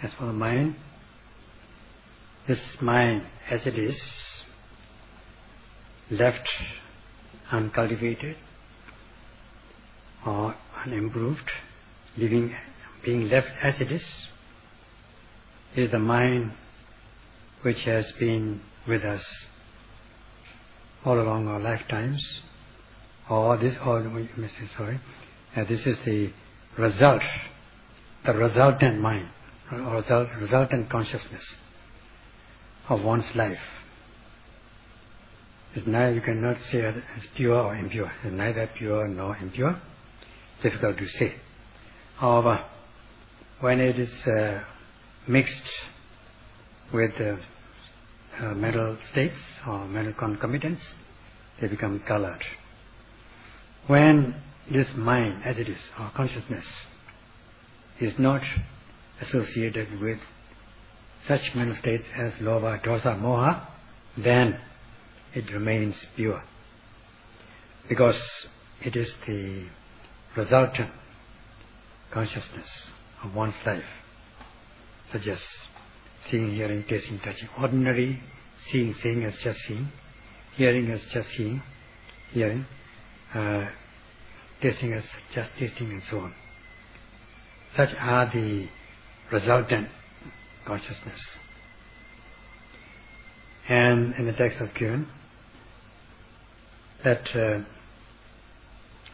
As for the mind, this mind as it is, left uncultivated or unimproved, being left as it is the mind which has been with us all along our lifetimes, this is the result, the resultant mind, or resultant consciousness of one's life. It's neither, you cannot say it's pure or impure. It's neither pure nor impure. Difficult to say. However, when it is mixed with mental states or mental concomitants, they become colored. When this mind, as it is, or consciousness, is not associated with such mental states as lobha, dosa, moha, then it remains pure, because it is the resultant consciousness of one's life, such as seeing, hearing, tasting, touching. Ordinary seeing as just seeing, hearing as just seeing, hearing, tasting as just tasting, and so on. Such are the resultant consciousness. And in the text was given that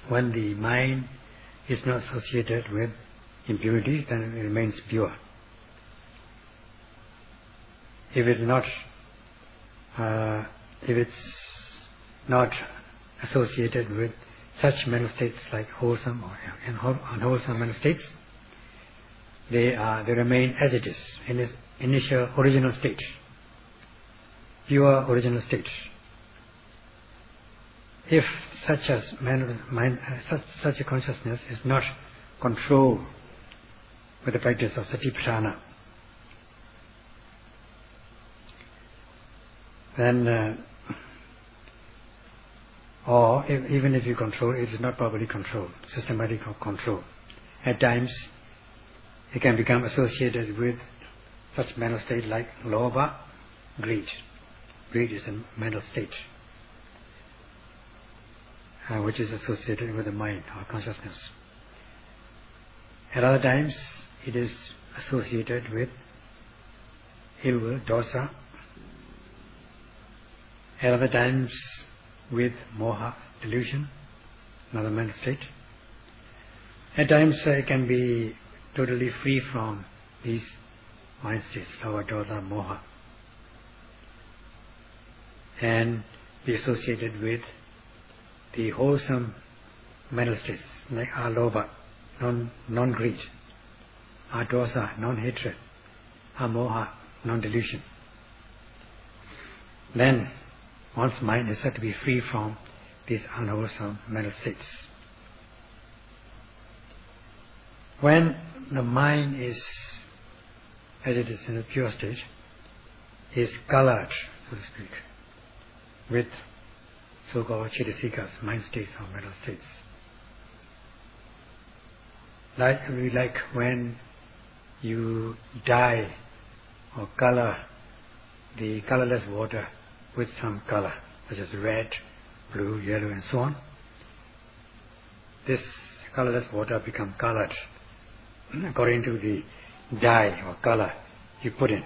when the mind is not associated with impurity, then it remains pure. If it's not associated with such mental states like wholesome or unwholesome mental states, they remain as it is in its initial original state, pure original state. If such a consciousness is not controlled with the practice of Satipatthana, then even if you control, it is not properly controlled, systematic control. At times, it can become associated with such mental state like lobha, greed. Greed is a mental state which is associated with the mind or consciousness. At other times, it is associated with ill will, dosa. At other times, with moha, delusion, another mental state. At times, it can be totally free from these mind states, lobha, dosa, moha, and be associated with the wholesome mental states like alobha, non-greed, dosa, non-hatred, moha, non-delusion. Then one's mind is said to be free from these unwholesome mental states. When the mind is, as it is in a pure state, is colored, so to speak, with so-called cetasikas, mind states or mental states. Like when you dye or color the colorless water with some color, such as red, blue, yellow, and so on. This colorless water becomes colored according to the dye or color you put in.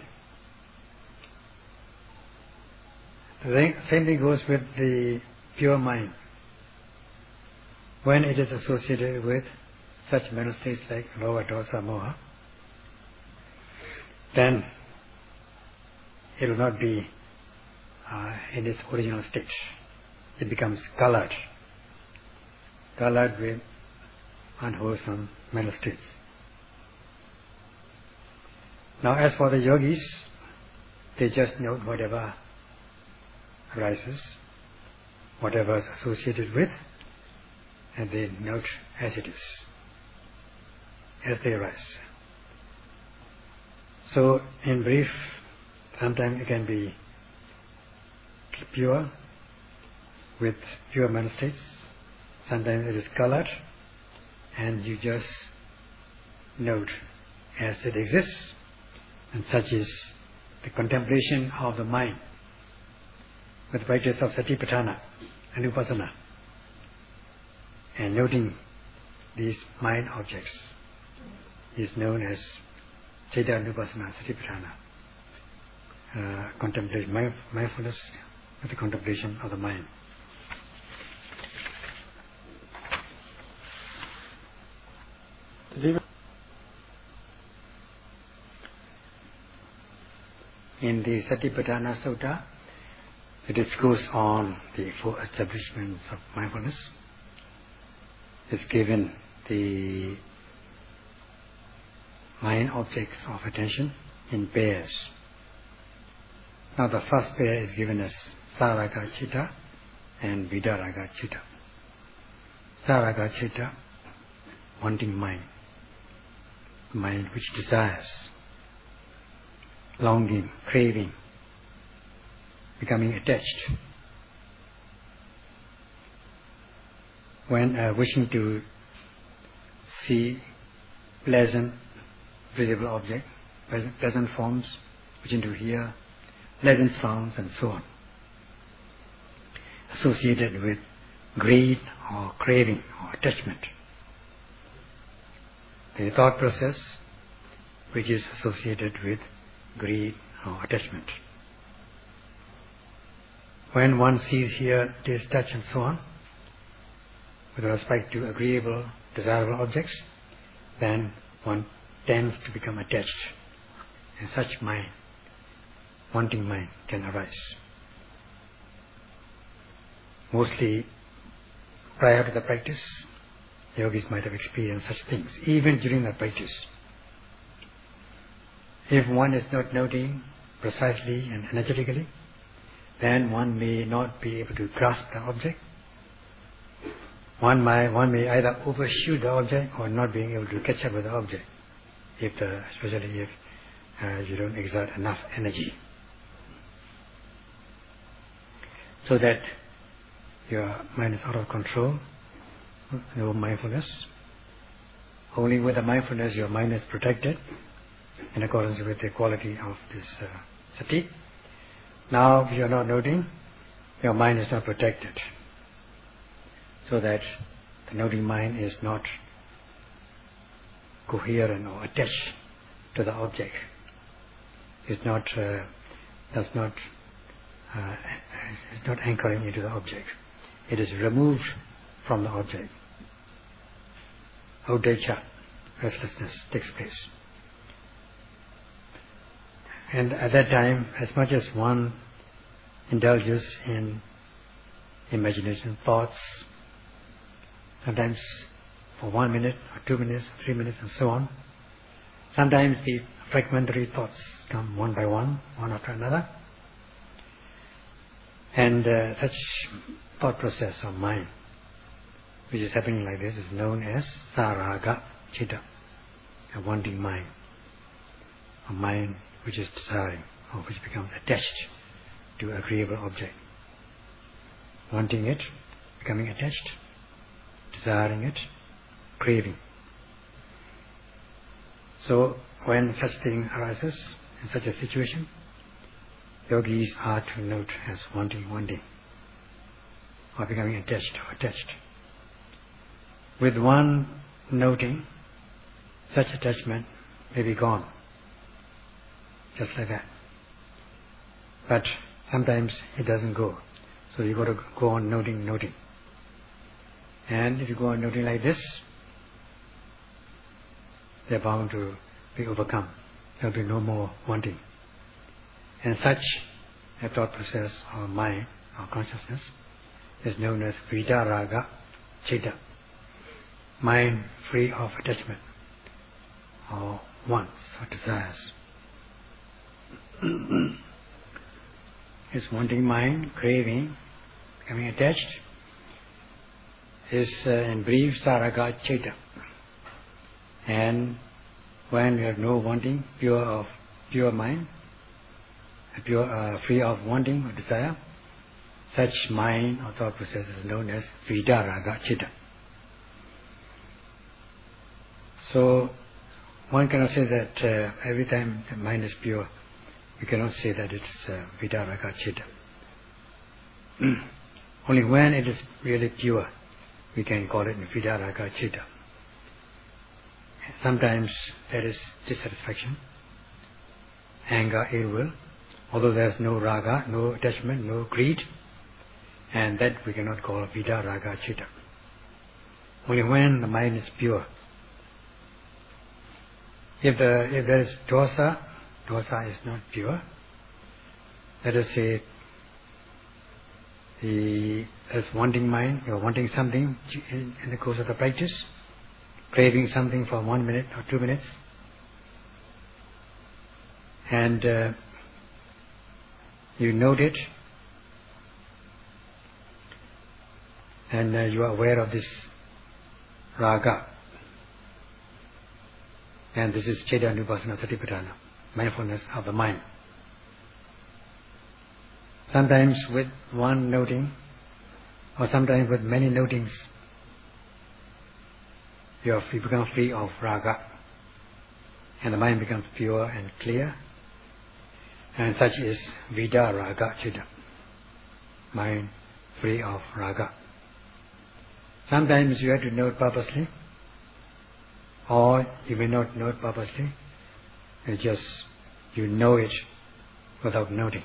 The same thing goes with the pure mind. When it is associated with such mental states like lobha, dosa, moha, then it will not be in its original state. It becomes colored with unwholesome mental states. Now, as for the yogis, they just note whatever arises, whatever is associated with, and they note as it is, as they arise. So, in brief, sometimes it can be pure, with pure mental states. Sometimes it is colored, and you just note as it exists, And such is the contemplation of the mind with the practice of Satipatthana and Vipassana, and noting these mind objects is known as Chitta Vipassana Satipatthana. Contemplation, mindfulness with the contemplation of the mind. In the Satipatthana Sutta, it discourses on the four establishments of mindfulness. It's given the mind objects of attention in pairs. Now the first pair is given as Saraga Chitta and Vidaraga Chitta. Saraga Chitta, wanting mind, mind which desires, longing, craving, becoming attached. When wishing to see pleasant visible object, pleasant forms, wishing to hear pleasant sounds and so on, associated with greed or craving or attachment. The thought process which is associated with greed or attachment. When one sees, hear, taste, touch and so on, with respect to agreeable, desirable objects, then one tends to become attached, and such mind, wanting mind, can arise. Mostly prior to the practice, yogis might have experienced such things, even during the practice. If one is not noting precisely and energetically, then one may not be able to grasp the object. One may either overshoot the object or not being able to catch up with the object, especially if you don't exert enough energy. So that your mind is out of control, no mindfulness. Only with the mindfulness your mind is protected in accordance with the quality of this sati. Now if you are not noting, your mind is not protected, so that the noting mind is not coherent or attached to the object. Is not anchoring into the object. It is removed from the object. Uddhacca, restlessness, takes place. And at that time, as much as one indulges in imagination, thoughts, sometimes for 1 minute or 2 minutes, 3 minutes and so on, sometimes the fragmentary thoughts come one by one after another. And such thought process of mind, which is happening like this, is known as Saraga Chitta, a wanting mind, a mind which is desiring or which becomes attached to agreeable object. Wanting it, becoming attached, desiring it, craving. So when such thing arises in such a situation, yogis are to note as wanting, or becoming attached. With one noting, such attachment may be gone, just like that. But sometimes it doesn't go, so you got to go on noting. And if you go on noting like this, they're bound to be overcome. There will be no more wanting. And such a thought process or mind or consciousness is known as Vidaraga Chitta, mind free of attachment or wants or desires. It's wanting mind, craving, becoming attached, is in brief Saraga Chitta. And when we have no wanting, pure mind, free of wanting or desire, such mind or thought process is known as Vidaraga Chitta. So one cannot say that every time the mind is pure, we cannot say that it's Vidaraga Chitta. Only when it is really pure, we can call it Vidaraga Chitta. Sometimes there is dissatisfaction, anger, ill will, although there is no raga, no attachment, no greed, and that we cannot call Vidaraga Chitta. Only when the mind is pure. If there is dosa is not pure. Let us say there's wanting mind, you're wanting something in the course of the practice, craving something for 1 minute or 2 minutes, and you note it, and you are aware of this raga, and this is Cheda Nupassana Satipatthana, mindfulness of the mind. Sometimes with one noting, or sometimes with many notings, you become free of raga, and the mind becomes pure and clear, and such is Vidaraga Chitta, mind free of raga. Sometimes you have to note purposely, or you may not note purposely, you know it without noting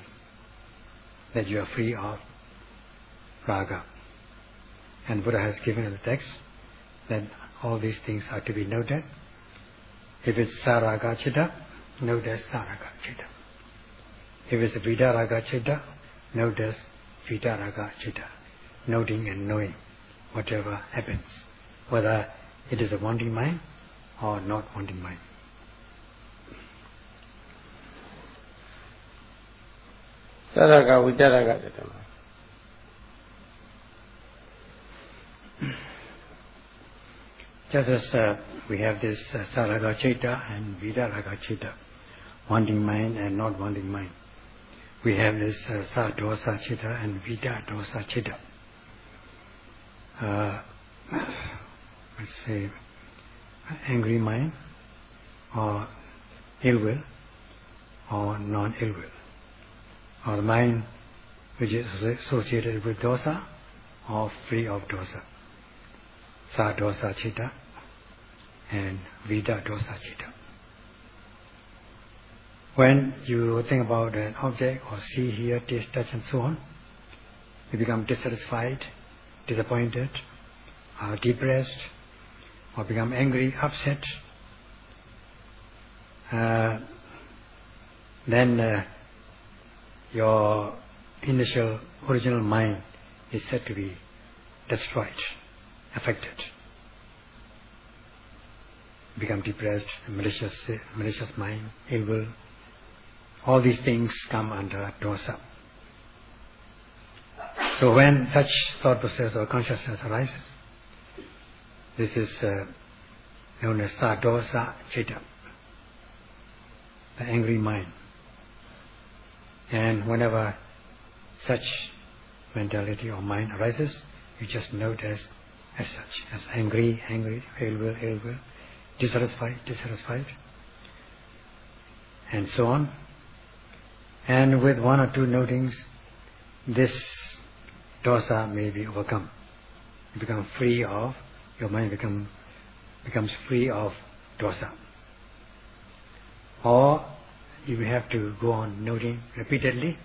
that you are free of raga. And Buddha has given in the text that all these things are to be noted. If it's Saraga Chitta, note as Saraga Chitta. If it's Vidaraga Chitta, note as Vidaraga Chitta. Noting and knowing whatever happens, whether it is a wanting mind or not wanting mind. Saraga Vidaraga Chitta. Just as we have this Saraga Chitta and Vidaraga Chitta, wanting mind and not wanting mind, we have this Sadosa Chitta and Vidadosa Chitta. Let's say angry mind, or ill will, or non-ill will, or the mind which is associated with dosa or free of dosa. Sadosa Chitta and Vidadosa Chitta. When you think about an object or see, hear, taste, touch and so on, you become dissatisfied, disappointed, or depressed, or become angry, upset, then your initial original mind is said to be destroyed, affected. Become depressed, malicious mind, ill will. All these things come under dosa. So when such thought process or consciousness arises, this is known as Sadosa Chitta, the angry mind. And whenever such mentality or mind arises, you just note as such, as angry, ill will, dissatisfied, and so on. And with one or two notings, this dosa may be overcome. You become free of, your mind becomes free of dosa. Or you have to go on noting repeatedly,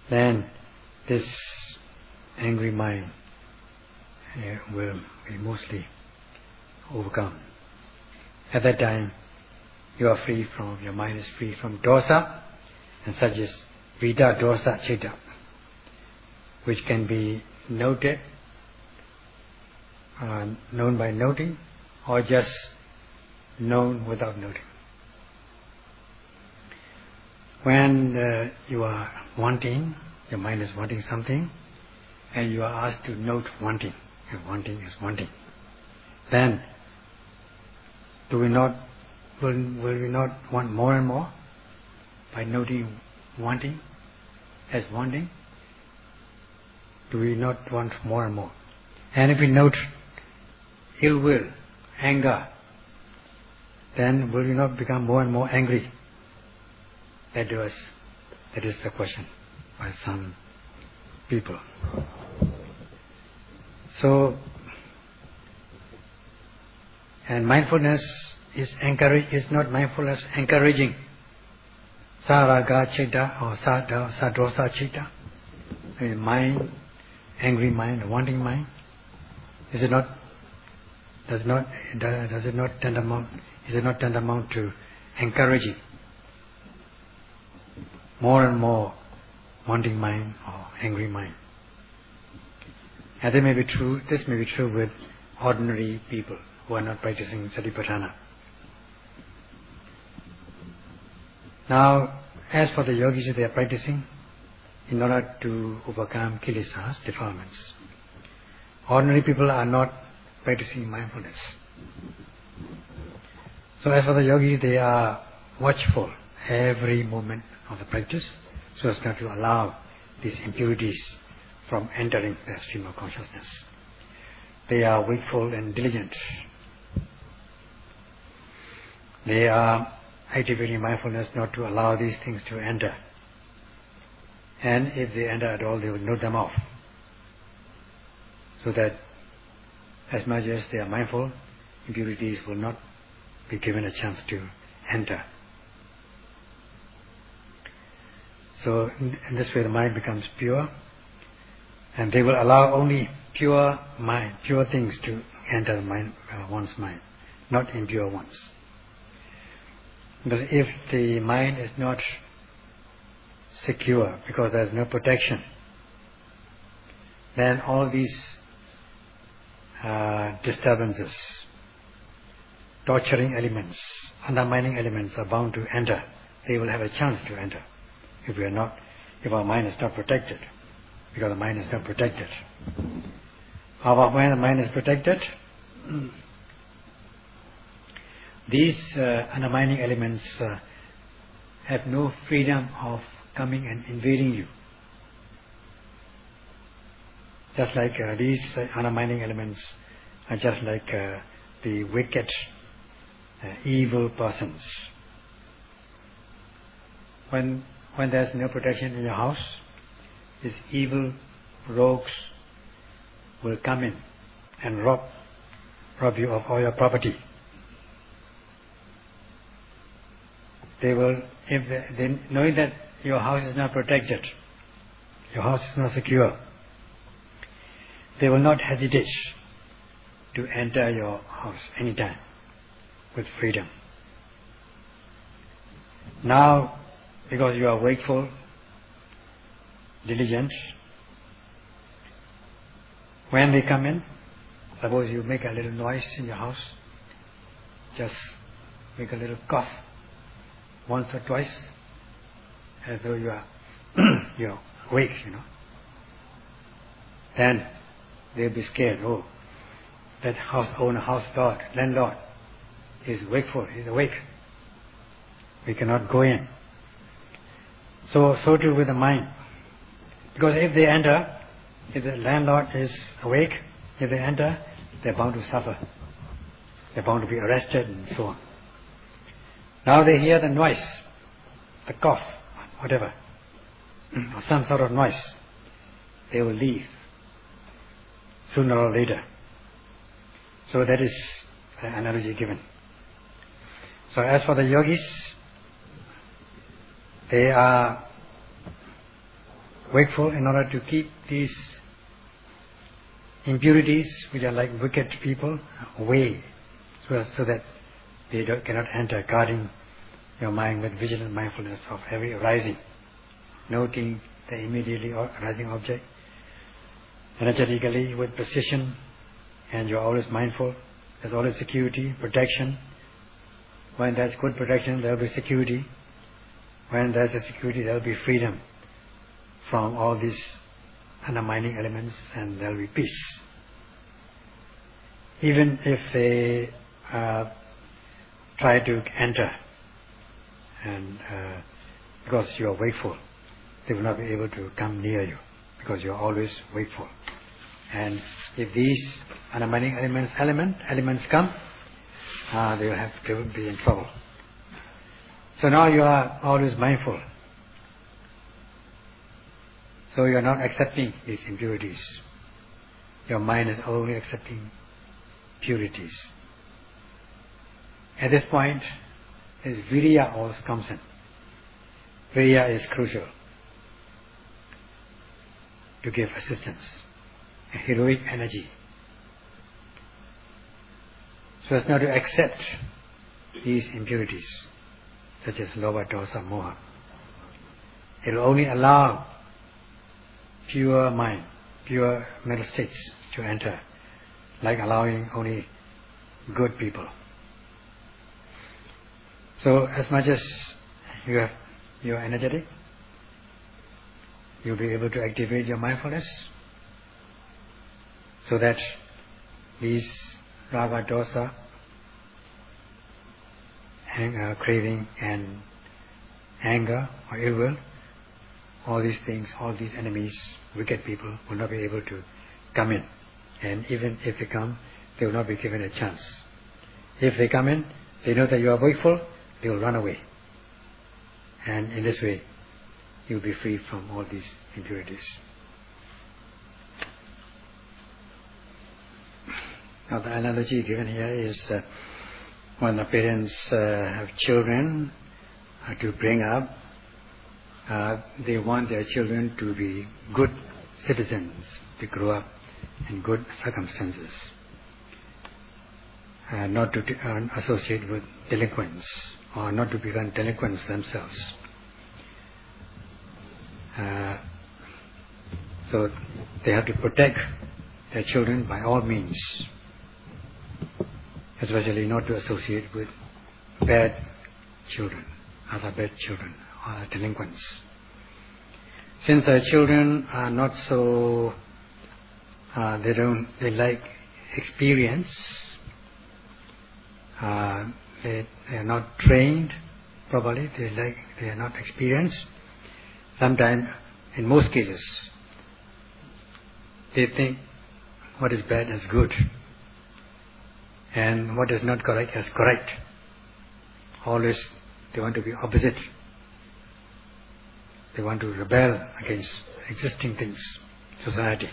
then this angry mind will be mostly overcome. At that time, your mind is free from dosa, and such is Vidadosa Chitta, which can be noted, known by noting, or just known without noting. When you are wanting, your mind is wanting something, and you are asked to note wanting, and wanting is wanting, then will we not want more and more by noting wanting as wanting? Do we not want more and more? And if we note ill will, anger, then will you not become more and more angry? That is the question by some people. So, and mindfulness is not mindfulness encouraging saraga chitta or sadosa chitta, a mind, angry mind, wanting mind. Does it not tantamount to encouraging more and more wanting mind or angry mind? And this may be true with ordinary people who are not practicing Satipatthana. Now, as for the yogis, they are practicing in order to overcome kilesas, defilements. Ordinary people are not practicing mindfulness. So as for the yogis, they are watchful every moment of the practice so as not to allow these impurities from entering the stream of consciousness. They are wakeful and diligent. They are activating mindfulness not to allow these things to enter. And if they enter at all, they will note them off. So that as much as they are mindful, impurities will not be given a chance to enter. So in this way the mind becomes pure, and they will allow only pure mind, pure things to enter the mind, one's mind, not impure ones. Because if the mind is not secure, because there is no protection, then all these disturbances, torturing elements, undermining elements are bound to enter. They will have a chance to enter if our mind is not protected, because the mind is not protected. However, when the mind is protected, these undermining elements have no freedom of coming and invading you. Just like these undermining elements are just like the wicked, evil persons. When there is no protection in your house, these evil rogues will come in and rob you of all your property. They will, knowing that your house is not protected, your house is not secure, they will not hesitate to enter your house anytime with freedom. Now, because you are wakeful, diligent, when they come in, suppose you make a little noise in your house, just make a little cough once or twice, as though you are you're awake, then they'll be scared. Oh, that house owner, landlord is wakeful, he's awake. We cannot go in. So too with the mind. Because if they enter, if the landlord is awake, if they enter, they're bound to suffer. They're bound to be arrested and so on. Now they hear the noise, the cough, whatever, or some sort of noise, they will leave sooner or later. So that is the analogy given. So as for the yogis, they are wakeful in order to keep these impurities, which are like wicked people, away, so that they cannot enter, guarding your mind with vigilant mindfulness of every arising, noting the immediately arising object, energetically with precision, and you are always mindful. There's always security, protection. When there's good protection, there will be security. When there's a security, there will be freedom from all these undermining elements, and there will be peace. Even if they try to enter, and because you are wakeful, they will not be able to come near you, because you are always wakeful. And if these undermining elements come, they will be in trouble. So now you are always mindful. So you are not accepting these impurities. Your mind is only accepting purities. At this point, this virya also comes in. Virya is crucial to give assistance, a heroic energy, so as not to accept these impurities, such as lobha, dosa, moha. It will only allow pure mind, pure mental states to enter, like allowing only good people. So as much as you are energetic, you'll be able to activate your mindfulness, so that these raga, dosa, craving and anger or ill will, all these things, all these enemies, wicked people, will not be able to come in. And even if they come, they will not be given a chance. If they come in, they know that you are wakeful, they will run away. And in this way, you will be free from all these impurities. Now the analogy given here is when the parents have children to bring up, they want their children to be good citizens, to grow up in good circumstances, not to associate with delinquents, or not to become delinquents themselves. So they have to protect their children by all means, especially not to associate with bad children, other bad children, or delinquents. Since our children are not so, they like experience, they are not trained properly, they are not experienced. Sometimes, in most cases, they think what is bad as good, and what is not correct as correct. Always they want to be opposite. They want to rebel against existing things, society.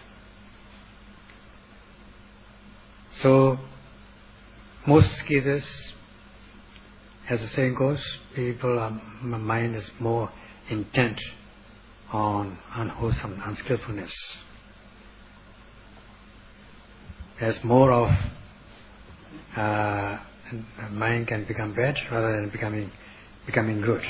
So, most cases, as the saying goes, mind is more intent on unwholesome, unskillfulness. There's more of mind can become bad rather than becoming good.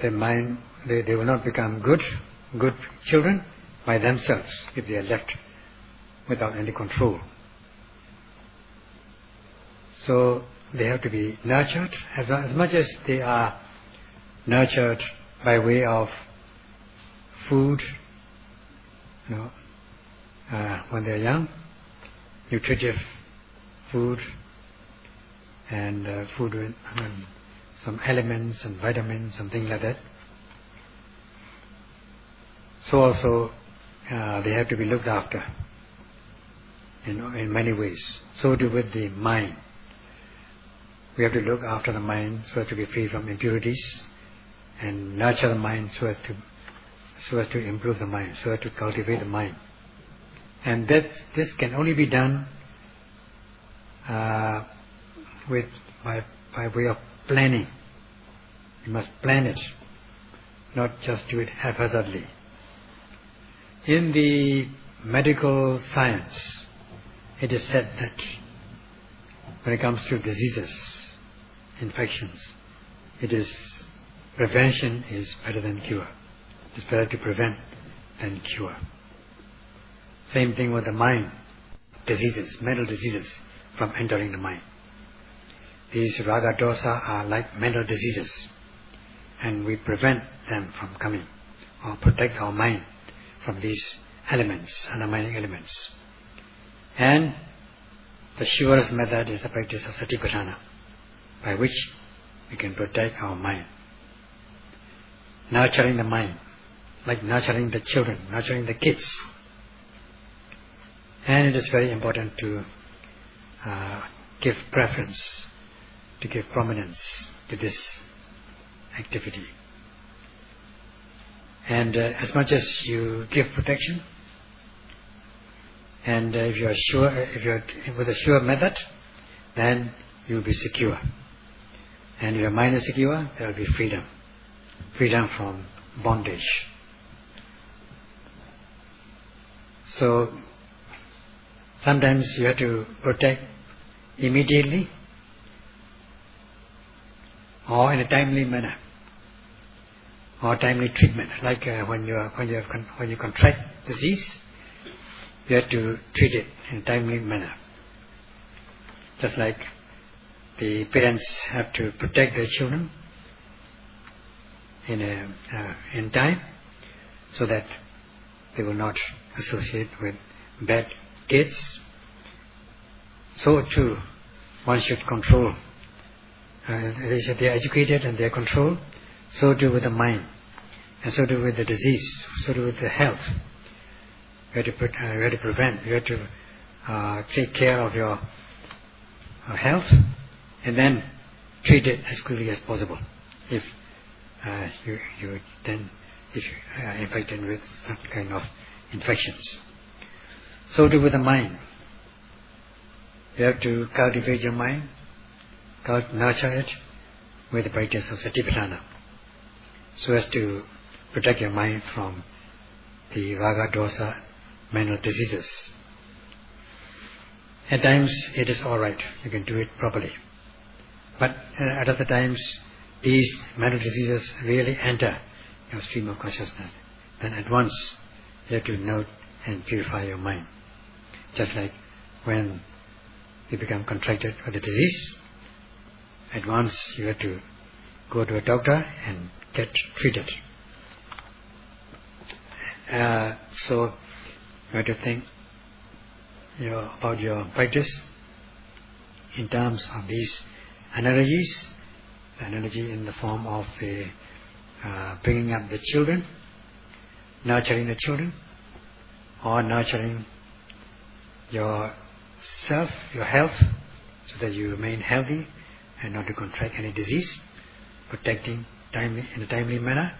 The mind, they will not become good children by themselves if they are left without any control. So they have to be nurtured as much as they are nurtured by way of food, when they are young, nutritive food, and food with some elements and vitamins and things like that. So also they have to be looked after in many ways. So too with the mind. We have to look after the mind so as to be free from impurities, and nurture the mind so as to improve the mind, so as to cultivate the mind. And this can only be done by way of planning. You must plan it, not just do it haphazardly. In the medical science, it is said that when it comes to diseases, infections, prevention is better than cure. It's better to prevent than cure. Same thing with the mind, diseases, mental diseases from entering the mind. These raga dosa are like mental diseases, and we prevent them from coming, or protect our mind from these elements, undermining elements. And the surest method is the practice of satipatthana, by which we can protect our mind. Nurturing the mind, like nurturing the children, nurturing the kids. And it is very important to give preference, to give prominence to this activity. And as much as you give protection, and if you are sure, if you are with a sure method, then you will be secure. And if your mind is secure, there will be freedom. Freedom from bondage. So, sometimes you have to protect immediately or in a timely manner, or timely treatment. Like when you contract disease, you have to treat it in a timely manner. Just like the parents have to protect their children in time, so that they will not associate with bad kids. So too, one should control. They are educated and they are controlled. So too with the mind, and so too with the disease, so too with the health. You have to prevent. You have to take care of your health, and then treat it as quickly as possible. If you are infected with some kind of infections. So too with the mind. You have to cultivate your mind, nurture it with the practice of Satipatthana, so as to protect your mind from the raga, dosa, mental diseases. At times it is alright, you can do it properly. But at other times, these mental diseases really enter your stream of consciousness. Then at once you have to note and purify your mind. Just like when you become contracted with a disease, at once you have to go to a doctor and get treated. So you have to think about your practice in terms of these analogies. Analogy in the form of the bringing up the children, nurturing the children, or nurturing yourself, your health, so that you remain healthy and not to contract any disease, protecting in a timely manner.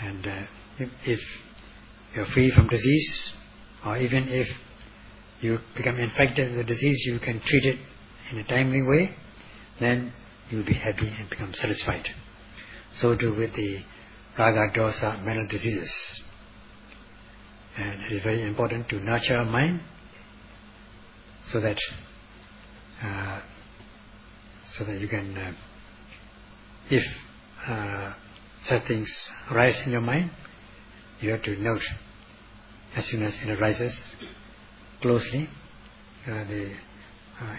And if you're free from disease, or even if you become infected with the disease, you can treat it in a timely way, then you'll be happy and become satisfied. So too with the raga, dosa, mental diseases. And it is very important to nurture our mind, so that you can, if such things arise in your mind, you have to note as soon as it arises closely the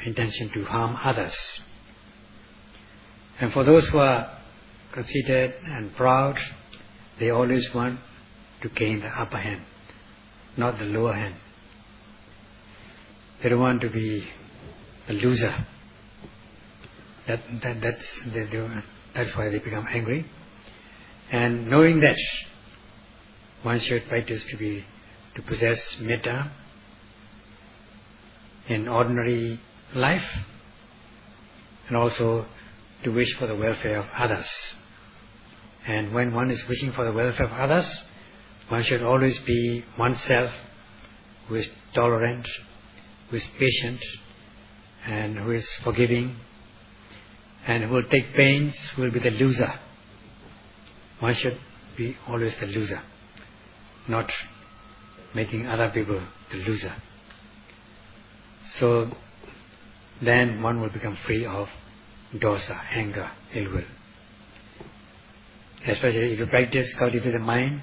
intention to harm others. And for those who are conceited and proud, they always want to gain the upper hand, not the lower hand. They don't want to be the loser. That's why they become angry. And knowing that, one should practice to possess metta in ordinary life, and also to wish for the welfare of others. And when one is wishing for the welfare of others, one should always be oneself who is tolerant, who is patient, and who is forgiving, and who will take pains, who will be the loser. One should be always the loser, not making other people the loser. So then one will become free of dosa, anger, ill will. Especially if you practice, cultivate the mind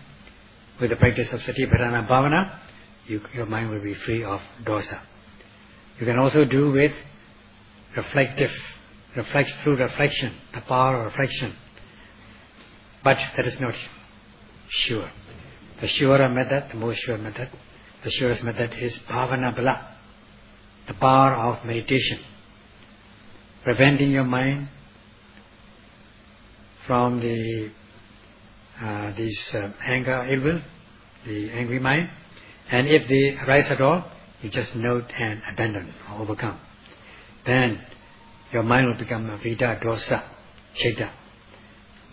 with the practice of Satipatthana Bhavana, your mind will be free of dosa. You can also do with through reflection, the power of reflection. But that is not sure. The surer method, the most sure method, the surest method is Bhavana Bala, the power of meditation, preventing your mind from these anger, ill will, the angry mind, and if they arise at all, you just note and abandon or overcome. Then your mind will become a Vita Dosa Chitta,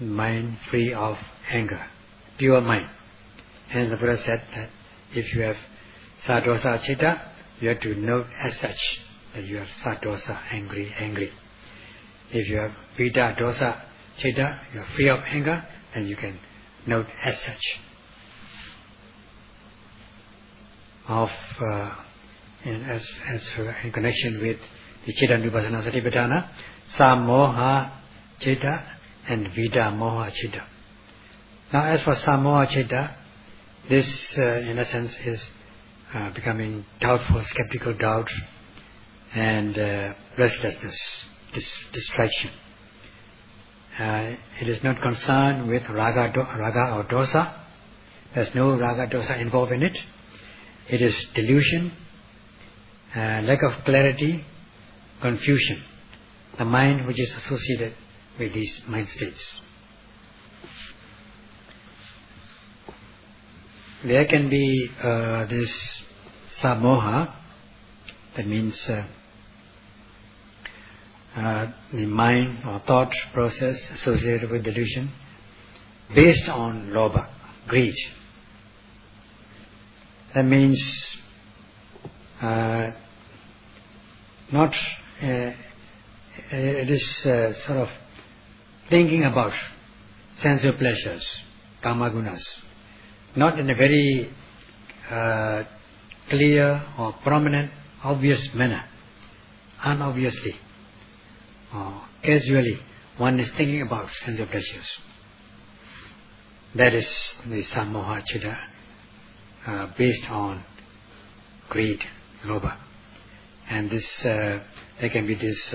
mind free of anger, pure mind. Hence the Buddha said that if you have Sadosa Chitta, you have to note as such that you have Sadosa, angry. If you have Vita Dosa Chitta, you are free of anger, then you can note as such. In connection with the Chitta Vipassana Satipatthana, Samoha Chitta and Vita Moha Chitta. Now as for Samoha Chitta, this in a sense is becoming doubtful, skeptical doubt and restlessness, distraction. It is not concerned with raga or dosa. There's no raga dosa involved in it. It is delusion, lack of clarity, confusion, the mind which is associated with these mind states. There can be this samoha, that means the mind or thought process associated with delusion, based on lobha, greed. That means it is sort of thinking about sensual pleasures, kama gunas, not in a very clear or prominent, obvious manner, unobviously or casually. One is thinking about sensual pleasures. That is the samoha chitta, based on greed, lobha. And this there can be this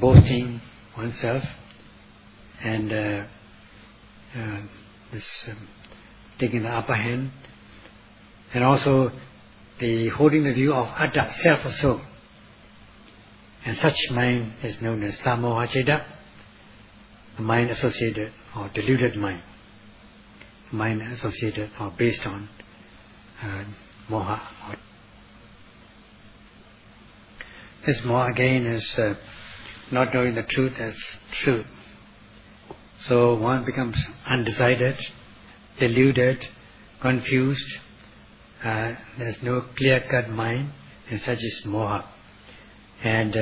boasting oneself and this taking the upper hand, and also the holding the view of atta, self or soul. And such mind is known as samoha chitta, the mind associated or deluded mind associated or based on moha. This moha again is not knowing the truth as truth. So one becomes undecided, deluded, confused. There's no clear-cut mind, and such is moha. And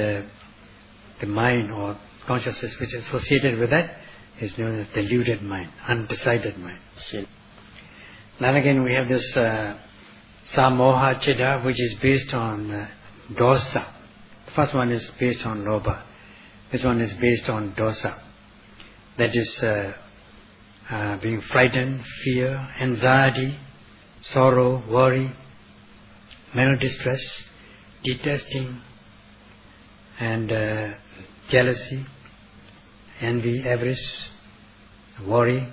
the mind or consciousness which is associated with that is known as deluded mind, undecided mind. Then again we have this samoha chitta, which is based on dosa. The first one is based on lobha. This one is based on dosa. That is being frightened, fear, anxiety, sorrow, worry, mental distress, detesting, and jealousy, envy, avarice, worry.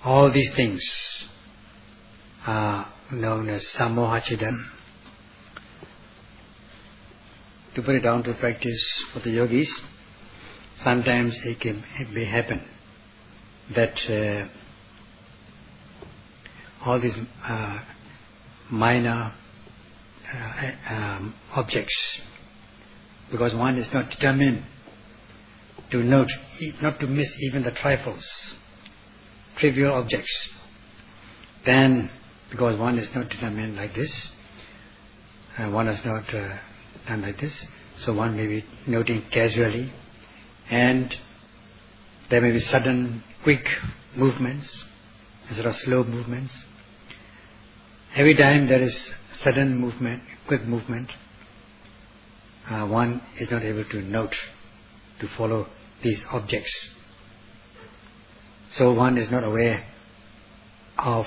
All these things are known as samoha chitta. To put it down to practice for the yogis, sometimes it may happen that all these minor objects, because one is not determined to note, not to miss even the trifles, trivial objects, then because one is not determined like this, one is not done like this, so one may be noting casually, and there may be sudden, quick movements instead of slow movements. Every time there is sudden movement, quick movement, one is not able to note, to follow these objects. So one is not aware of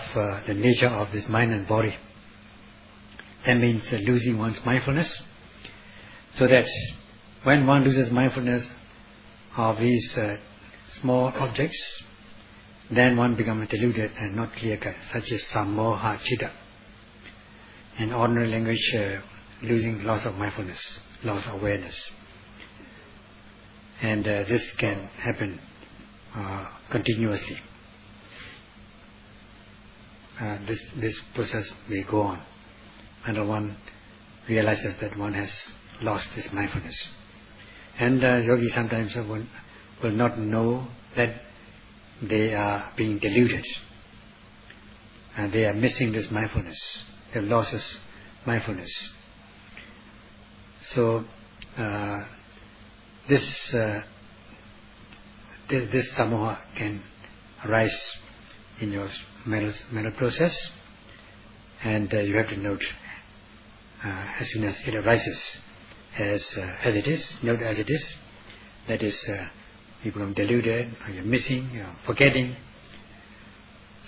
the nature of this mind and body. That means losing one's mindfulness. So that when one loses mindfulness of these small objects, then one becomes deluded and not clear-cut, such as samoha chitta. In ordinary language, losing loss of mindfulness, loss of awareness. And this can happen continuously. This process may go on until one realizes that one has lost this mindfulness. And yogis sometimes will not know that they are being deluded. And they are missing this mindfulness. They've lost this mindfulness. So this samoha can arise in your mental process, and you have to note as soon as it arises as it is, note as it is. That is, you become deluded, or you're missing, you're forgetting.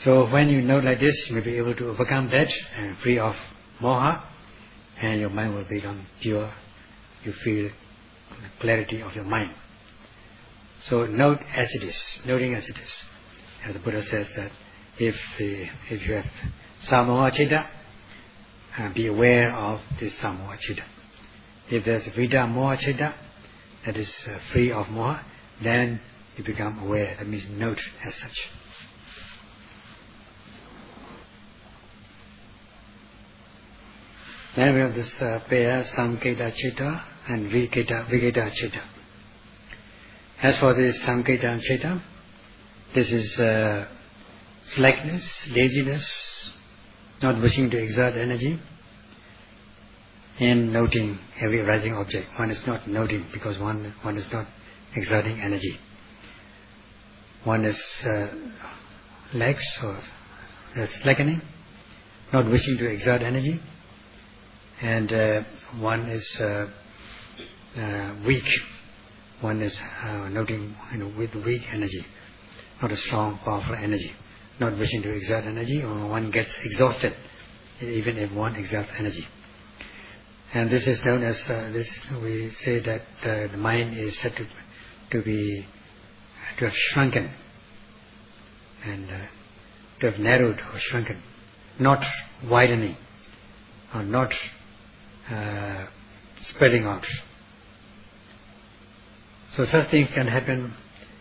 So when you know like this, you will be able to overcome that and free of moha, and your mind will become pure. You feel the clarity of your mind. So note as it is, noting as it is. As the Buddha says that if you have samoha citta, be aware of this samoha citta. If there's vidya moha citta, that is free of moha, then you become aware. That means note as such. Then we have this pair, samketa citta and vigeta citta. As for this samketa citta, this is slackness, laziness, not wishing to exert energy in noting every arising object. One is not noting because one is not exerting energy. One is lax or slackening, not wishing to exert energy, and one is weak. One is noting with weak energy, not a strong, powerful energy, not wishing to exert energy, or one gets exhausted even if one exerts energy. And this is known as this. We say that the mind is said to have shrunken and to have narrowed or shrunken, not widening or not spreading out. So such things can happen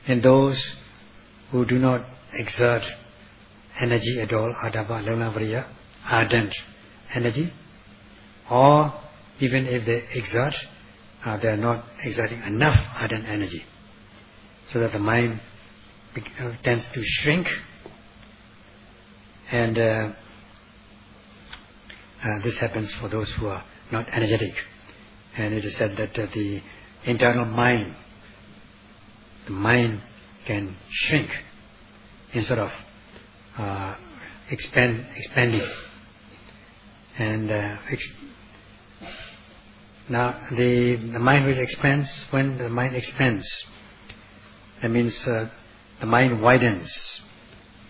in those who do not exert energy at all, adapa, lolavriya, ardent energy, or even if they exert, they are not exerting enough ardent energy, so that the mind tends to shrink, and this happens for those who are not energetic. And it is said that the internal mind, the mind can shrink instead of expanding. And now the mind which expands, when the mind expands, that means the mind widens.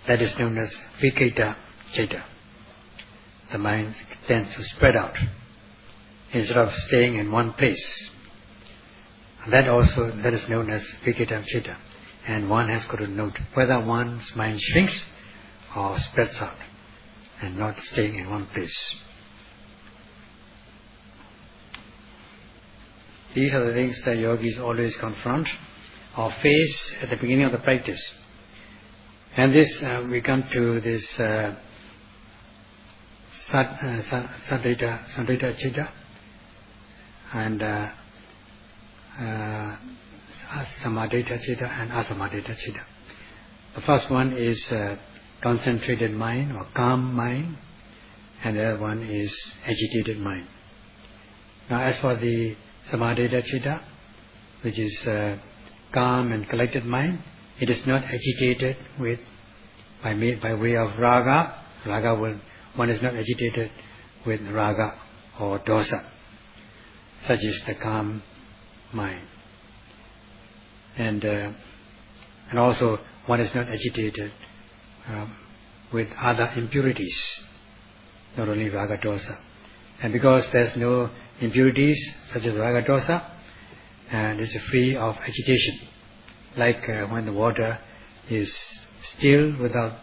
That is known as viketa citta. The mind tends to spread out instead of staying in one place. That is known as viketa citta. And one has got to note whether one's mind shrinks or spreads out and not staying in one place. These are the things that yogis always confront or face at the beginning of the practice. And this, we come to this Samadita citta and Samadita citta and Asamadita citta. The first one is concentrated mind or calm mind, and the other one is agitated mind. Now as for the Samadita citta, which is calm and collected mind, it is not agitated by way of raga. One is not agitated with raga or dosa. Such is the calm mind. And also one is not agitated with other impurities, not only raga dosa. And because there's no impurities such as raga dosa, and it's free of agitation, like when the water is still without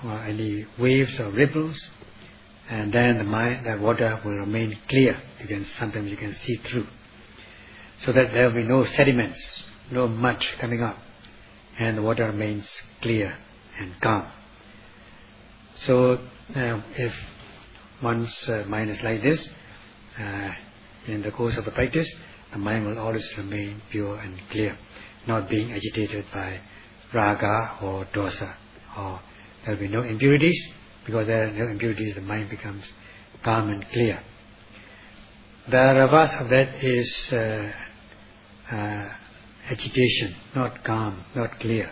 any waves or ripples, and then the water will remain clear. Sometimes you can see through, so that there will be no sediments, no mud coming up, and the water remains clear and calm. So if once mind is like this, in the course of the practice, the mind will always remain pure and clear, not being agitated by raga or dosa, or there will be no impurities. Because there are no impurities, the mind becomes calm and clear. The reverse of that is agitation, not calm, not clear.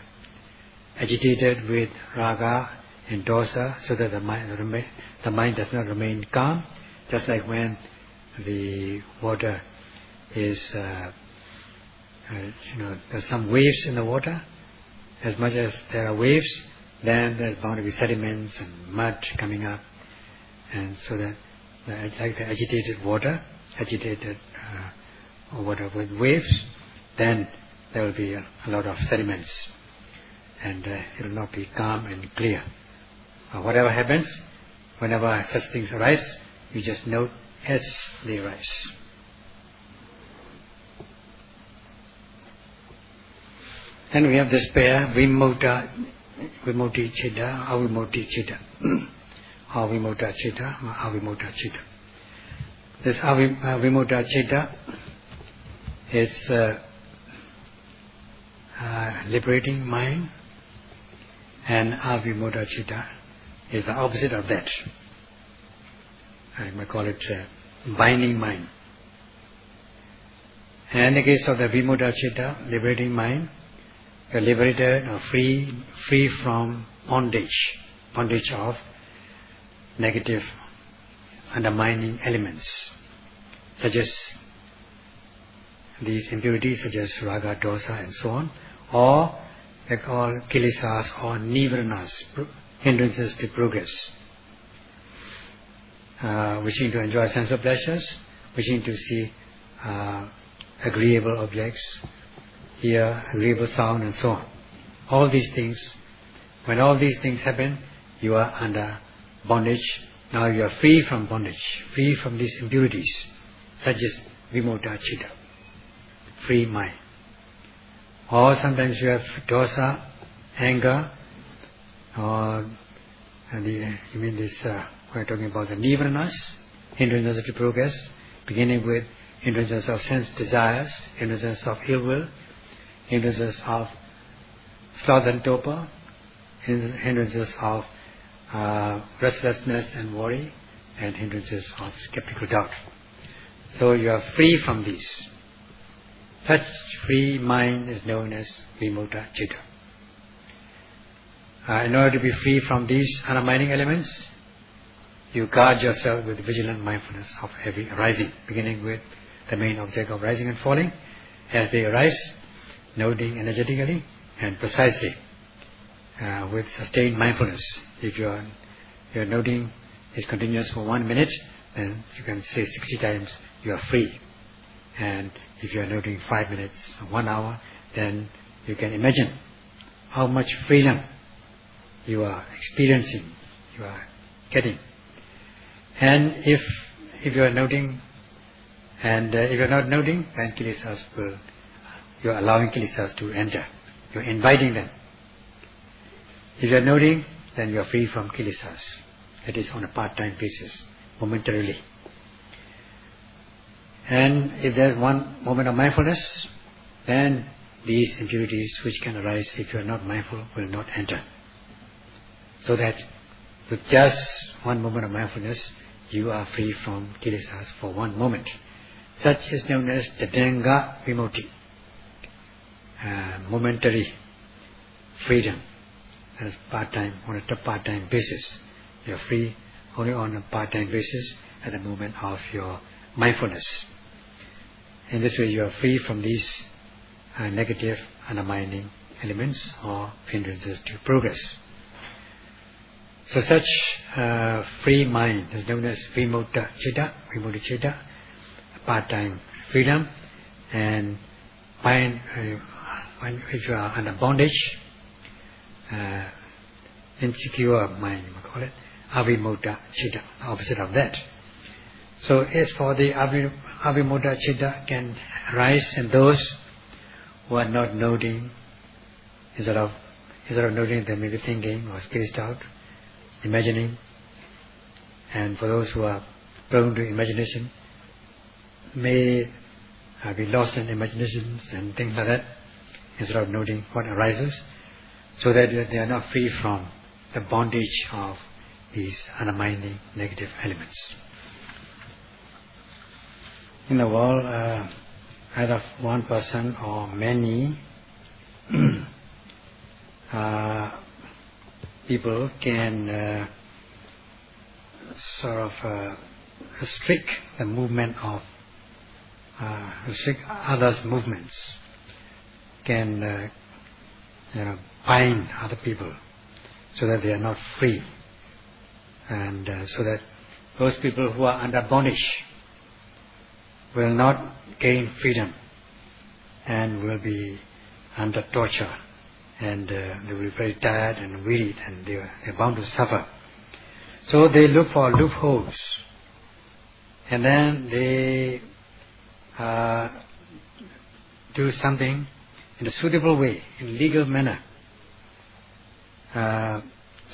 Agitated with raga and dosa, so that the mind does not remain calm. Just like when the water is, there's some waves in the water. As much as there are waves, then there's bound to be sediments and mud coming up, and so that like the agitated water with waves, then there will be a lot of sediments, and it will not be calm and clear. Whatever happens, whenever such things arise, you just note as they arise. Then we have this pair, Vimoti Chitta, Avimoti Chitta. Avimota Chitta, Avimota Chitta. This Avimota Chitta is liberating mind, and Avimota Chitta is the opposite of that. I might call it binding mind. And in the case of the Vimota Chitta, liberating mind, you are liberated or free from bondage of negative undermining elements, such as these impurities, such as raga, dosa, and so on, or they call kilesas or nivaranas, hindrances to progress. Wishing to enjoy sense of pleasures, wishing to see agreeable objects, hear agreeable sound, and so on. All these things, when all these things happen, you are under bondage. Now you are free from bondage, free from these impurities, such as Vimota Chitta, free mind. Or sometimes you have dosa, anger, or you mean this, we're talking about the nivaranas, hindrances to progress, beginning with hindrances of sense desires, hindrances of ill will, hindrances of sloth and torpor, hindrances of restlessness and worry, and hindrances of skeptical doubt. So you are free from these. Such free mind is known as Vimota Chitta. In order to be free from these undermining elements, you guard yourself with vigilant mindfulness of every arising, beginning with the main object of rising and falling. As they arise, noting energetically and precisely, with sustained mindfulness. If your noting is continuous for 1 minute, then you can say 60 times you are free. And if you are noting 5 minutes or 1 hour, then you can imagine how much freedom you are experiencing, you are getting. And if you are noting, and if you are not noting, then kilesas will, you are allowing kilesas to enter. You are inviting them. If you are noting, then you are free from kilesas. That is on a part-time basis, momentarily. And if there is one moment of mindfulness, then these impurities which can arise if you are not mindful will not enter. So that with just one moment of mindfulness, you are free from kilesas for 1 moment. Such is known as Tadanga Vimoti, momentary freedom, as part-time, on a part-time basis. You are free only on a part-time basis at the moment of your mindfulness. In this way you are free from these negative undermining elements or hindrances to progress. So such free mind is known as Vimota Chitta, part-time freedom. And mind, if you are under bondage, insecure mind, we call it Avimota Chitta, opposite of that. So as for the Avimota Chitta can arise in those who are not noting, instead of noting, they may be thinking or spaced out, imagining, And for those who are prone to imagination, may be lost in imaginations and things like that, instead of noting what arises, so that they are not free from the bondage of these undermining negative elements. In the world, either one person or many people can sort of restrict the movement of, restrict others' movements, can bind other people so that they are not free, and so that those people who are under bondage will not gain freedom and will be under torture, and they will be very tired and wearied, and they are bound to suffer. So they look for loopholes, and then they do something in a suitable way, in a legal manner,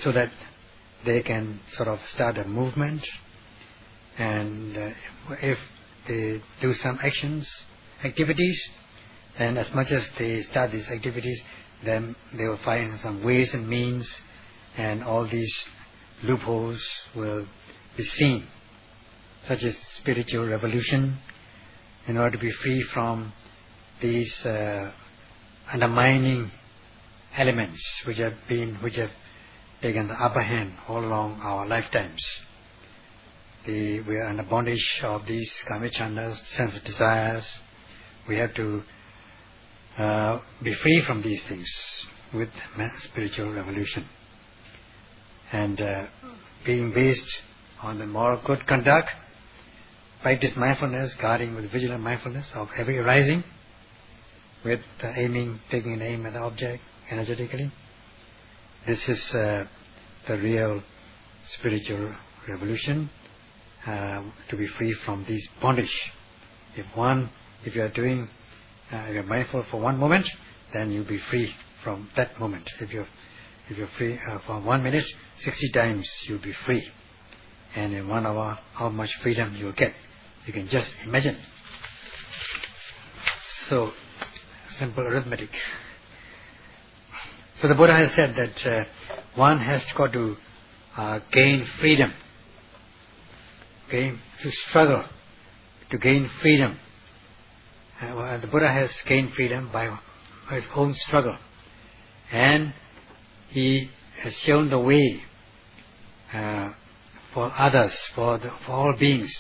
so that they can sort of start a movement, and if they do some activities, and as much as they start these activities, then they will find some ways and means, and all these loopholes will be seen, such as spiritual revolution, in order to be free from these undermining elements which have taken the upper hand all along our lifetimes. We are under bondage of these kamachandas, sense desires. We have to be free from these things with spiritual revolution. And being based on the moral good conduct, practice mindfulness, guarding with vigilant mindfulness of every arising, with taking an aim at the object energetically. This is the real spiritual revolution, to be free from these bondage. If you are mindful for one moment, then you'll be free from that moment. If you're free for 1 minute, 60 times you'll be free. And in 1 hour, how much freedom you'll get, you can just imagine. So, simple arithmetic. So the Buddha has said that one has got to gain freedom, to struggle to gain freedom. The Buddha has gained freedom by his own struggle, and he has shown the way for others, for all beings,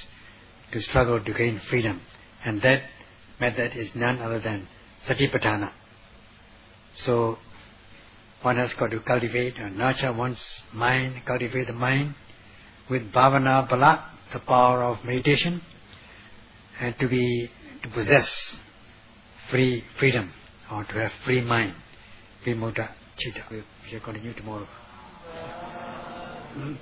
to struggle to gain freedom, and that method is none other than Satipatthana. So one has got to cultivate and nurture one's mind, cultivate the mind with bhavana bala, the power of meditation, and to possess freedom, or to have free mind. Vimutta citta. We shall continue tomorrow. Mm-hmm.